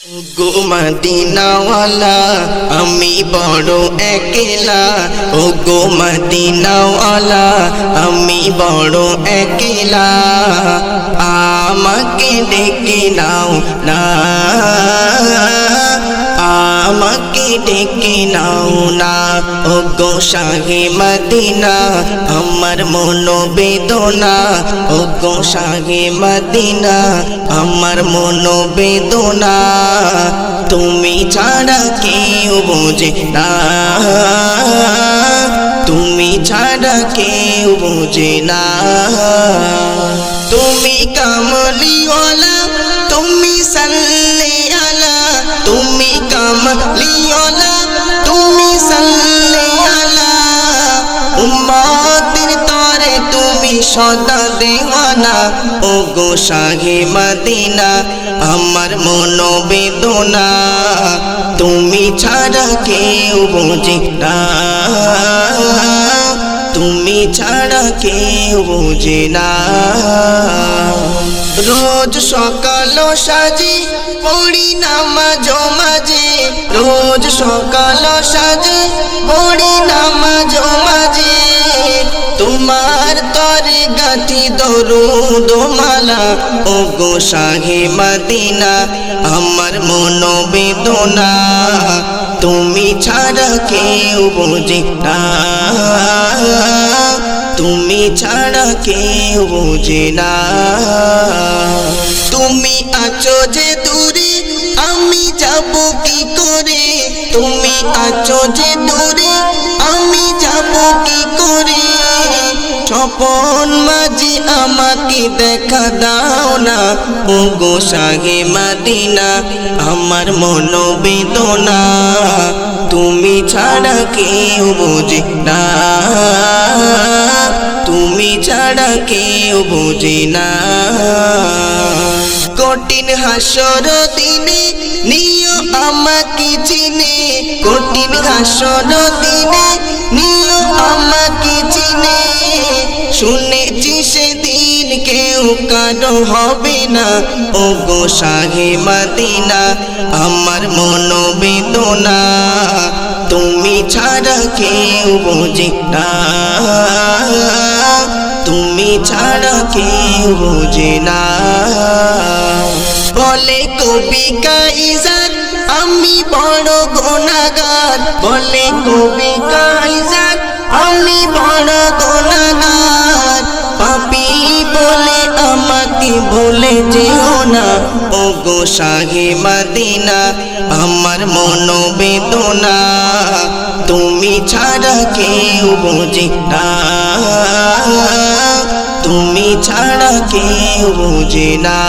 গো মদিনাওয়ালা আমি বড় একলা, ও গো মদিনাওয়ালা আমি বড় একলা, আমাকে ডেকে নাও না, আমাকে ডেকে নাও না। ও গো শাহে মদিনা আমার মনোবেদনা, ও গো শাহে মদিনা আমার মনোবেদনা, তুমি ছাড়া কেউ বোঝে না, তুমি ছাড়া কেউ বোঝে না। তুমি কামলিওয়ালা তুমি সাল্লে আলা, তুমি কামলিওয়ালা তুমি সাল্লে আলা, উম্মতের তরে তুমি সদা দেওয়ানা। ও গো শাহে মদিনা আমার মনোবেদনা, তুমি ছাড়া কেউ বোঝে না, তুমি ছাড়া কেউ বোঝে না। রোজ সকাল সাজে পড়ি নামাজ মাঝে, রোজ সকাল সাজে পড়ি নামাজ মাঝে, তোমার তরে গাঁথি দরুদ মালা। ও গো শাহে মদিনা আমার মনোবেদনা, তুমি ছাড়া কেউ বোঝে না, তুমি ছাড়া কেউ বোঝে না। তুমি আছো যে দূরে আমি যাব কি করে, তুমি আছো যে দূরে আমি যাব কি করে, স্বপন মাঝে আমাকে দেখা দাও না। ও গো শাহে মদিনা আমার মনোবেদনা, তুমি ছাড়া কেউ বোঝে না, তুমি ছাড়া কেউ বোঝে না। কঠিন হাসর দিনে নিও আমাকে চিনে, কঠিন হাসর দিনে নিও আমাকে চিনে, শুনেছি সেদিন কেউ কারো হবে না। ও গো শাহে মদিনা আমার মনোবেদনা, তুমি ছাড়া কেউ বোঝে না, তুমি ছাড়া কেউ বোঝে না। বলে কবি কাইজার আমি বড় গুনাহগার, বলে কবি কাইজার আমি বড় গুনাহগার, পাপী বলে আমাকে ভুলে যেও না। ও গো শাহে মদিনা আমার মনোবেদনা, তুমি ছাড়া কেউ বোঝে না, তুমি ছাড়া কেউ বোঝে না।